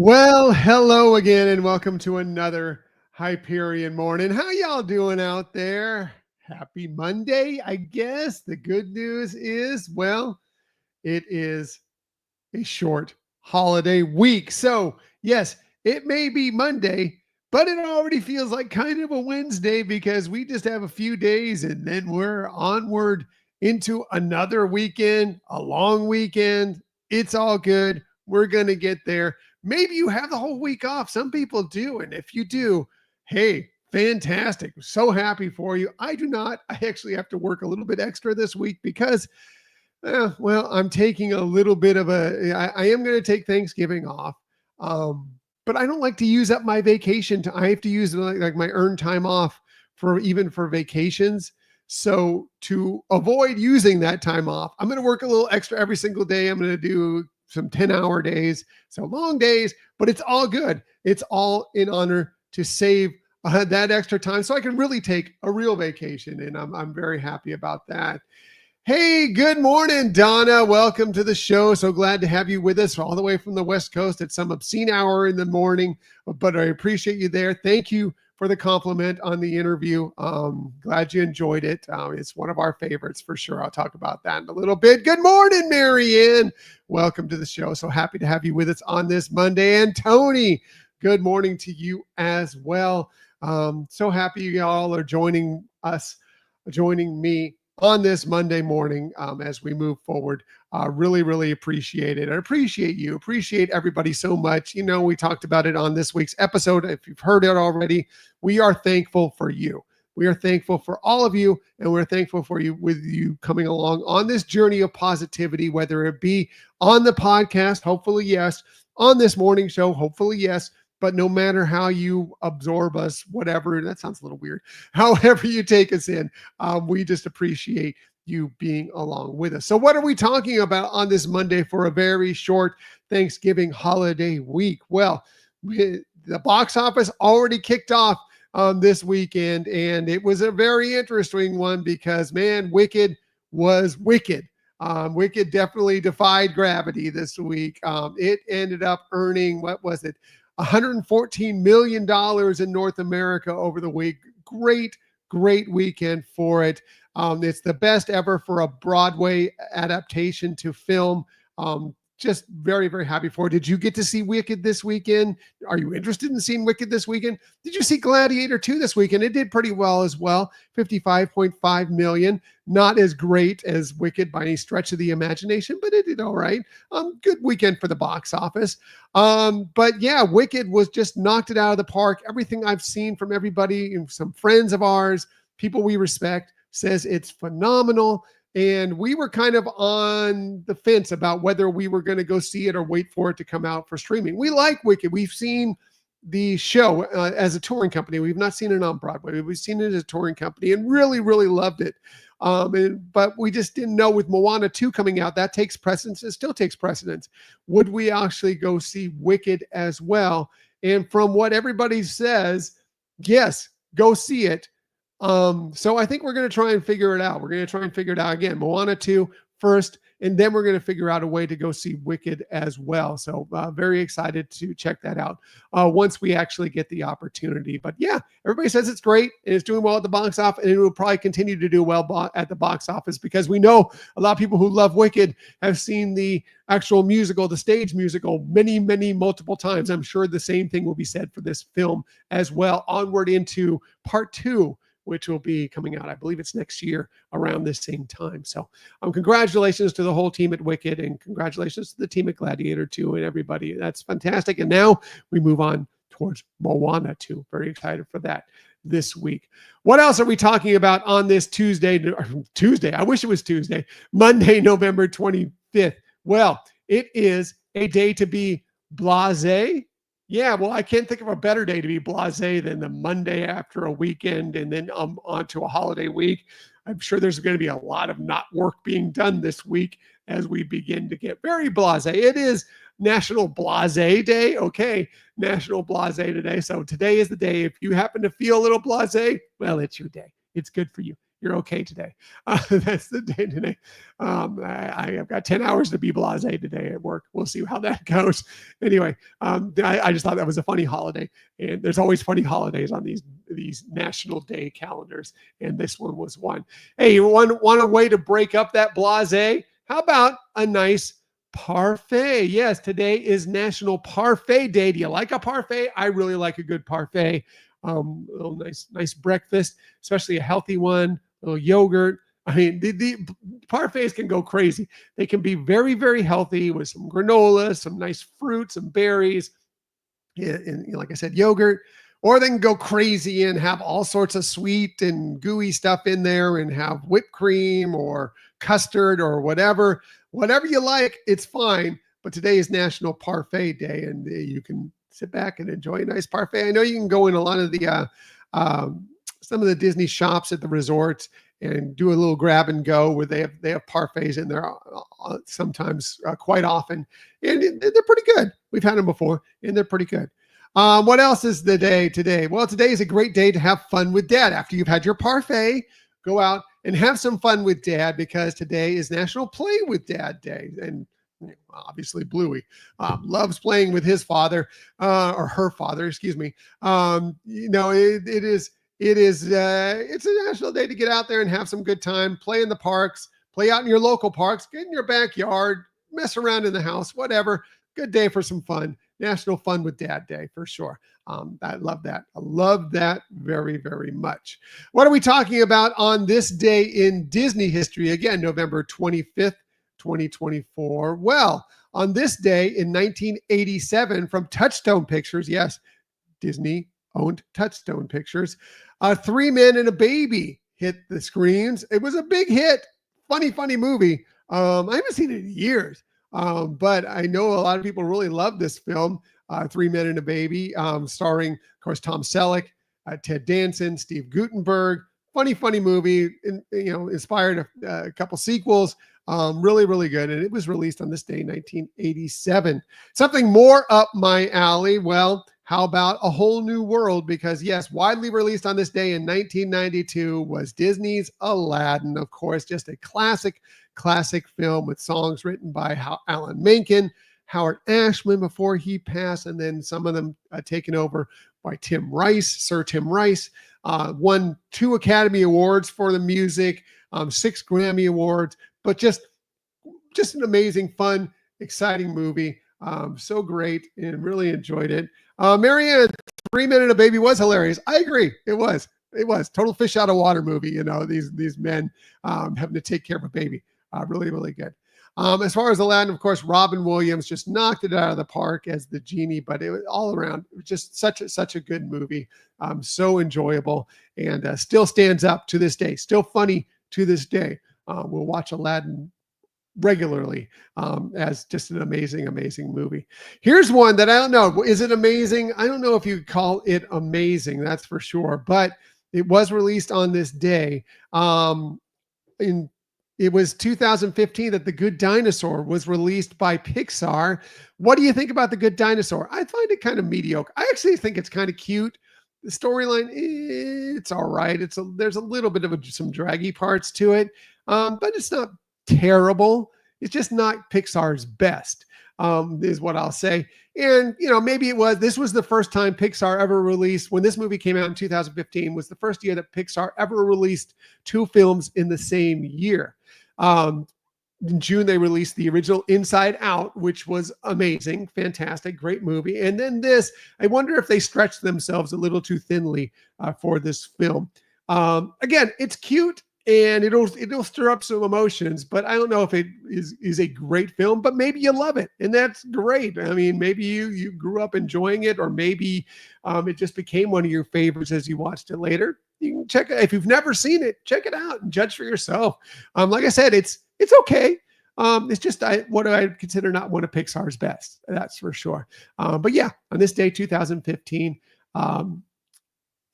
Well, hello again, and welcome to another Hyperion morning. How y'all doing out there? Happy Monday, I guess. The good news is, well, it is a short holiday week. So, yes, it may be Monday, but it already feels like kind of a Wednesday because we just have a few days and then we're onward into another weekend, a long weekend. It's all good. We're going to get there. Maybe you have the whole week off. Some people do. And if you do, hey, fantastic. So happy for you. I do not. I actually have to work a little bit extra this week because well, I'm taking a little bit of I am going to take Thanksgiving off. Um, but I don't like to use up my vacation. I have to use like my earned time off for even for vacations. So to avoid using that time off, I'm going to work a little extra every single day. I'm going to do some 10-hour days, so long days, but it's all good. It's all in honor to save that extra time so I can really take a real vacation. And I'm very happy about that. Hey, good morning, Donna. Welcome to the show. So glad to have you with us all the way from the West Coast at some obscene hour in the morning, but I appreciate you there. Thank you for the compliment on the interview. Glad you enjoyed it. It's one of our favorites for sure. I'll talk about that in a little bit. Good morning, Marianne. Welcome to the show. So happy to have you with us on this Monday. And Tony, good morning to you as well. So happy you all are joining me on this Monday morning as we move forward. Really appreciate it. I appreciate you. Appreciate everybody so much. You know, we talked about it on this week's episode. If you've heard it already, we are thankful for you. We are thankful for all of you, and we're thankful for you with you coming along on this journey of positivity, whether it be on the podcast, hopefully yes, on this morning show, hopefully yes. But no matter how you absorb us, whatever, that sounds a little weird, however you take us in, we just appreciate you being along with us. So what are we talking about on this Monday for a very short Thanksgiving holiday week? Well, the box office already kicked off this weekend, and it was a very interesting one because, man, Wicked was wicked. Wicked definitely defied gravity this week. It ended up earning, what was it? $114 million in North America over the week. Great weekend for it. It's the best ever for a Broadway adaptation to film. Just very happy for it. Did you get to see Wicked this weekend? Are you interested in seeing Wicked this weekend? Did you see Gladiator 2 this weekend? It did pretty well as well. 55.5 million. Not as great as Wicked by any stretch of the imagination, but it did all right. Good weekend for the box office. But yeah, Wicked was just knocked it out of the park. Everything I've seen from everybody, some friends of ours, people we respect, says it's phenomenal. And we were kind of on the fence about whether we were going to go see it or wait for it to come out for streaming. We like Wicked. We've seen the show as a touring company. We've not seen it on Broadway. We've seen it as a touring company and really loved it. But we just didn't know with Moana 2 coming out, that takes precedence. It still takes precedence. Would we actually go see Wicked as well? And from what everybody says, yes, go see it. So I think we're going to try and figure it out. We're going to try and figure it out again. Moana 2 first, and then we're going to figure out a way to go see Wicked as well. So very excited to check that out once we actually get the opportunity. But yeah, everybody says it's great and it's doing well at the box office, and it will probably continue to do well at the box office because we know a lot of people who love Wicked have seen the actual musical, the stage musical, many multiple times. I'm sure the same thing will be said for this film as well. Onward into part 2, which will be coming out, I believe it's next year around this same time. So congratulations to the whole team at Wicked, and congratulations to the team at Gladiator 2 and everybody. That's fantastic. And now we move on towards Moana 2. Very excited for that this week. What else are we talking about on this Tuesday? I wish it was Tuesday. Monday, November 25th. Well, it is a day to be blasé. Yeah, well, I can't think of a better day to be blasé than the Monday after a weekend and then on to a holiday week. I'm sure there's going to be a lot of not work being done this week as we begin to get very blasé. It is National Blasé Day. Okay, National Blasé today. So today is the day. If you happen to feel a little blasé, well, it's your day. It's good for you. you're okay today. That's the day today. I have got 10 hours to be blasé today at work. We'll see how that goes. Anyway, I just thought that was a funny holiday. And there's always funny holidays on these national day calendars. And this one was one. Hey, you want a way to break up that blasé? How about a nice parfait? Yes, today is National Parfait Day. Do you like a parfait? I really like a good parfait. A little nice breakfast, especially a healthy one, a little yogurt. I mean, the parfaits can go crazy. They can be very, very healthy with some granola, some nice fruits, some berries, and like I said, yogurt. Or they can go crazy and have all sorts of sweet and gooey stuff in there and have whipped cream or custard or whatever you like, it's fine. But today is National Parfait Day, and you can sit back and enjoy a nice parfait. I know you can go in a lot of the some of the Disney shops at the resorts and do a little grab and go where they have parfaits in there sometimes, quite often, and they're pretty good. We've had them before, and they're pretty good. What else is the day today? Well, today is a great day to have fun with Dad. After you've had your parfait, go out and have some fun with Dad, because today is National Play with Dad Day. And obviously Bluey loves playing with his father, or her father, excuse me. It's a national day to get out there and have some good time, play in the parks, play out in your local parks, get in your backyard, mess around in the house, whatever. Good day for some fun. National Fun with Dad Day for sure. I love that. I love that very, very much. What are we talking about on this day in Disney history? Again, November 25th, 2024. Well, on this day in 1987, from Touchstone Pictures, yes, Disney owned Touchstone Pictures, Three Men and a Baby hit the screens. It was a big hit. Funny movie. I haven't seen it in years. But I know a lot of people really love this film, Three Men and a Baby, starring, of course, Tom Selleck, Ted Danson, Steve Guttenberg. Funny movie, inspired a couple sequels. Really, really good. And it was released on this day, 1987. Something more up my alley. Well, how about A Whole New World? Because yes, widely released on this day in 1992 was Disney's Aladdin. Of course, just a classic film with songs written by Alan Menken, Howard Ashman before he passed, and then some of them taken over by Sir Tim Rice. Won 2 Academy Awards for the music, 6 Grammy Awards, but just an amazing, fun, exciting movie. So great, and really enjoyed it. Marianne, 3 Men and a Baby was hilarious. I agree. It was total fish out of water movie. These men having to take care of a baby. Really, really good. As far as Aladdin, of course, Robin Williams just knocked it out of the park as the genie, but it was all around just such a good movie. So enjoyable, and still stands up to this day. Still funny to this day. We'll watch Aladdin regularly as just an amazing movie. Here's one that I don't know. Is it amazing? I don't know if you call it amazing, that's for sure, but it was released on this day. It was 2015 that The Good Dinosaur was released by Pixar. What do you think about The Good Dinosaur? I find it kind of mediocre. I actually think it's kind of cute. The storyline, it's all right. There's a little bit of some draggy parts to it, but it's not terrible. It's just not Pixar's best, is what I'll say. And, maybe this was the first time Pixar ever released, when this movie came out in 2015, was the first year that Pixar ever released 2 films in the same year. In June, they released the original Inside Out, which was amazing, fantastic, great movie. And then this, I wonder if they stretched themselves a little too thinly for this film. Again, it's cute, and it'll stir up some emotions, but I don't know if it is a great film, but maybe you love it, and that's great. I mean, maybe you grew up enjoying it, or maybe it just became one of your favorites as you watched it later. You can check it. If you've never seen it, check it out and judge for yourself. Like I said, it's okay. It's just what I consider not one of Pixar's best. That's for sure. But yeah, on this day, 2015,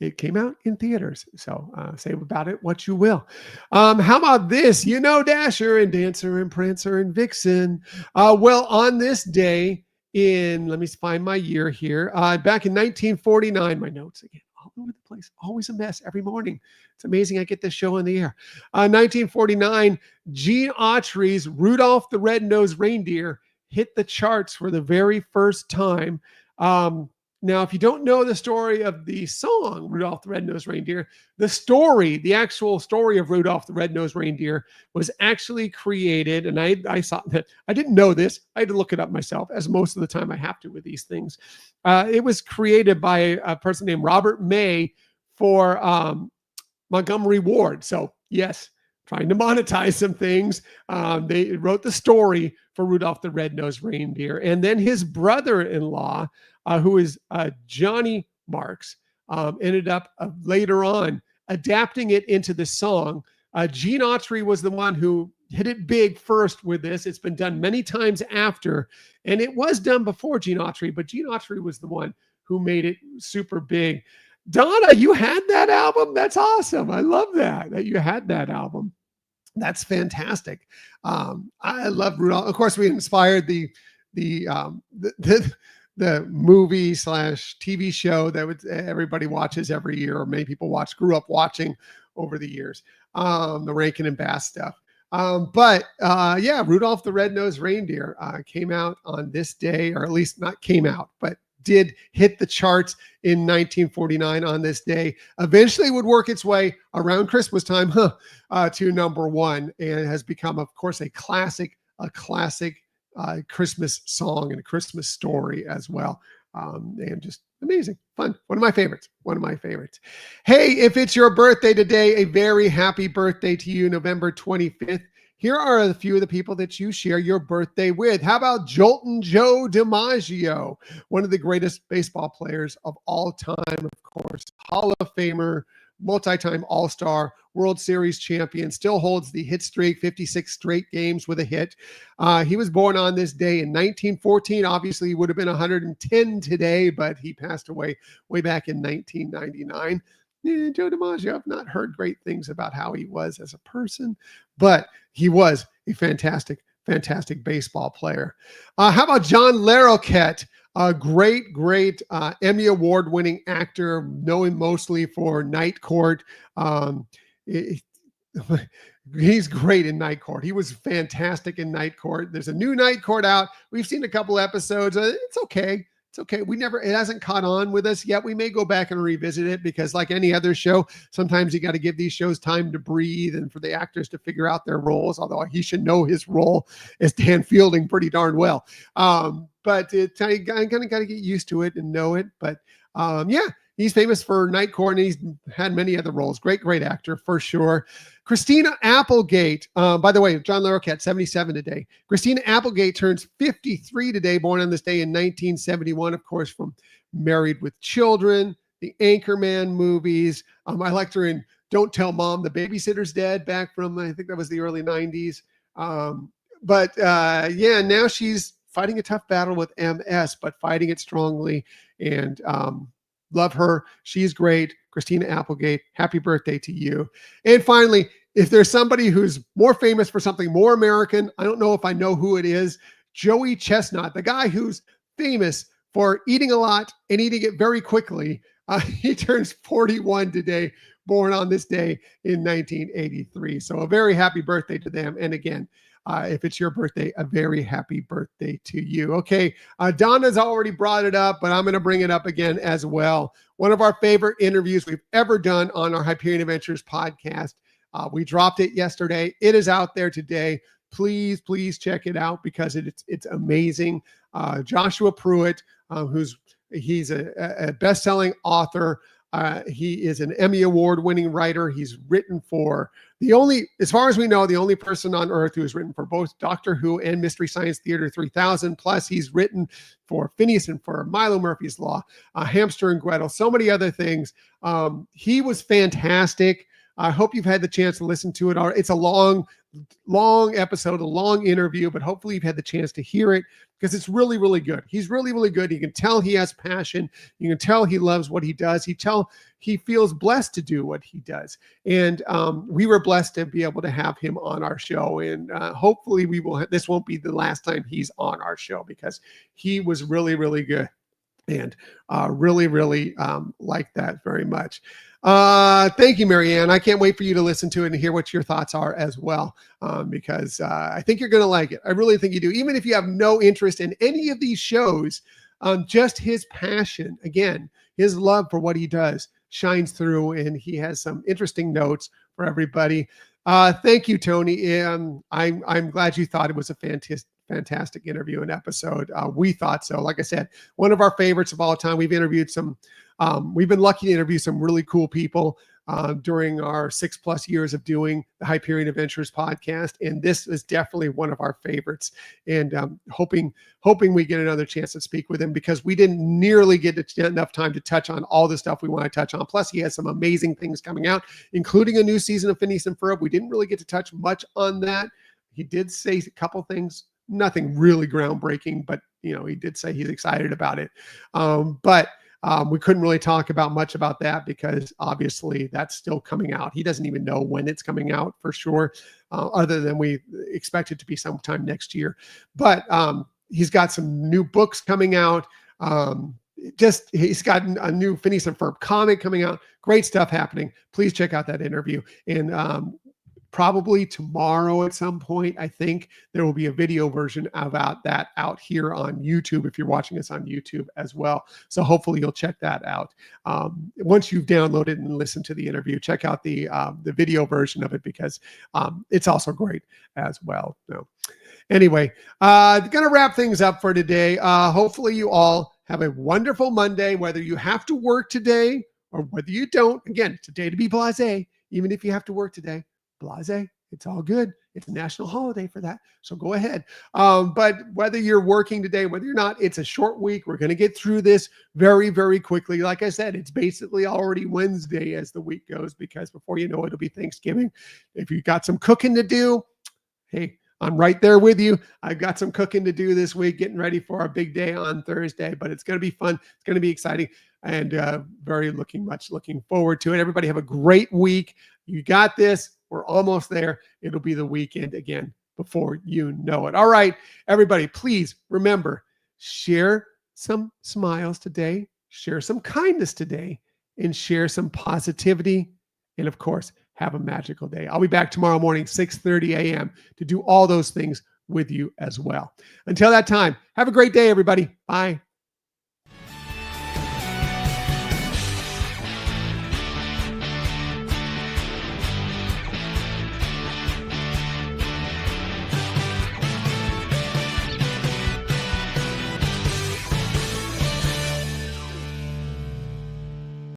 it came out in theaters. So say about it what you will. How about this? Dasher and Dancer and Prancer and Vixen. Well, on this day let me find my year here. Back in 1949, my notes again. over the place. Always a mess every morning. It's amazing I get this show on the air. 1949, Gene Autry's Rudolph the Red-Nosed Reindeer hit the charts for the very first time. Now, if you don't know the story of the song Rudolph the Red-Nosed Reindeer, the actual story of Rudolph the Red-Nosed Reindeer was actually created, and I saw that. I didn't know this. I had to look it up myself, as most of the time I have to with these things. It was created by a person named Robert May for Montgomery Ward. So yes, trying to monetize some things. They wrote the story for Rudolph the Red-Nosed Reindeer. And then his brother-in-law, who is Johnny Marks, ended up later on adapting it into the song. Gene Autry was the one who hit it big first with this. It's been done many times after, and it was done before Gene Autry, but Gene Autry was the one who made it super big. Donna, you had that album? That's awesome. I love that you had that album. That's fantastic. I love Rudolph. Of course, we inspired the movie / TV show that everybody watches every year, or many people grew up watching over the years. The Rankin and Bass stuff. Yeah, Rudolph the Red-Nosed Reindeer came out on this day, or at least not came out, but did hit the charts in 1949 on this day. Eventually would work its way around Christmas time to number one, and has become, of course, a classic Christmas song and a Christmas story as well. And just amazing, fun. One of my favorites. Hey, if it's your birthday today, a very happy birthday to you, November 25th. Here are a few of the people that you share your birthday with. How about Jolton Joe DiMaggio, one of the greatest baseball players of all time, of course, Hall of Famer, multi-time All-Star, World Series champion, still holds the hit streak, 56 straight games with a hit. He was born on this day in 1914. Obviously, he would have been 110 today, but he passed away way back in 1999. Joe DiMaggio, I've not heard great things about how he was as a person, but he was a fantastic baseball player. How about John Larroquette, a great Emmy Award-winning actor, known mostly for Night Court. He's great in Night Court. He was fantastic in Night Court. There's a new Night Court out. We've seen a couple episodes. It's okay. It hasn't caught on with us yet. We may go back and revisit it, because like any other show, sometimes you got to give these shows time to breathe and for the actors to figure out their roles, although he should know his role as Dan Fielding pretty darn well. But I kind of got to get used to it and know it. But yeah, he's famous for Night Court, and he's had many other roles. Great actor for sure. Christina Applegate, by the way, John Larroquette, 77 today. Christina Applegate turns 53 today, born on this day in 1971, of course, from Married with Children, the Anchorman movies. I liked her in Don't Tell Mom the Babysitter's Dead, back from, I think that was the early 90s. Yeah, now she's fighting a tough battle with MS, but fighting it strongly, and love her. She's great. Christina Applegate, happy birthday to you. And finally, if there's somebody who's more famous for something more American, I don't know if I know who it is, Joey Chestnut, the guy who's famous for eating a lot and eating it very quickly. He turns 41 today, born on this day in 1983. So a very happy birthday to them. And again, if it's your birthday, a very happy birthday to you. Okay, Donna's already brought it up, but I'm going to bring it up again as well. One of our favorite interviews we've ever done on our Hyperion Adventures podcast. We dropped it yesterday. It is out there today. Please check it out, because it's amazing. Joshua Pruitt, he's a best-selling author. He is an Emmy Award-winning writer. He's written for as far as we know, the only person on earth who has written for both Doctor Who and Mystery Science Theater 3000. Plus, he's written for Phineas and Ferb, Milo Murphy's Law, Hamster and Gretel, so many other things. He was fantastic. I hope you've had the chance to listen to it. It's a long episode, a long interview, but hopefully you've had the chance to hear it, because it's really good. He's really good. You can tell he has passion. You can tell he loves what he does. He feels blessed to do what he does. And we were blessed to be able to have him on our show. And hopefully this won't be the last time he's on our show, because he was really good. and really, really like that very much. Thank you, Marianne. I can't wait for you to listen to it and hear what your thoughts are as well, because I think you're going to like it. I really think you do. Even if you have no interest in any of these shows, just his passion, again, his love for what he does shines through, and he has some interesting notes for everybody. Thank you, Tony. I'm glad you thought it was a fantastic interview and episode. We thought so. Like I said, one of our favorites of all time. We've interviewed some. We've been lucky to interview some really cool people during our 6+ years of doing the Hyperion Adventures podcast, and this is definitely one of our favorites. And hoping we get another chance to speak with him, because we didn't nearly get enough time to touch on all the stuff we want to touch on. Plus, he has some amazing things coming out, including a new season of Phineas and Ferb. We didn't really get to touch much on that. He did say a couple things, nothing really groundbreaking, but he did say he's excited about it. But we couldn't really talk about much about that because obviously that's still coming out. He doesn't even know when it's coming out for sure, other than we expect it to be sometime next year. But he's got some new books coming out. He's got a new Phineas and Ferb comic coming out. Great stuff happening. Please check out that interview. And probably tomorrow at some point, I think there will be a video version about that out here on YouTube, if you're watching us on YouTube as well. So hopefully you'll check that out. Once you've downloaded and listened to the interview, check out the video version of it, because it's also great as well. So anyway, gonna wrap things up for today. Hopefully you all have a wonderful Monday, whether you have to work today or whether you don't. Again, it's a day to be blasé, even if you have to work today. Blasé, it's all good. It's a national holiday for that, so go ahead. But whether you're working today, whether you're not, it's a short week. We're going to get through this very, very quickly. Like I said, it's basically already Wednesday as the week goes, because before you know it, it'll be Thanksgiving. If you've got some cooking to do, hey, I'm right there with you. I've got some cooking to do this week, getting ready for our big day on Thursday, but it's going to be fun. It's going to be exciting, and looking forward to it. Everybody have a great week. You got this. We're almost there. It'll be the weekend again before you know it. All right, everybody, please remember, share some smiles today, share some kindness today, and share some positivity. And of course, have a magical day. I'll be back tomorrow morning, 6:30 a.m. to do all those things with you as well. Until that time, have a great day, everybody. Bye.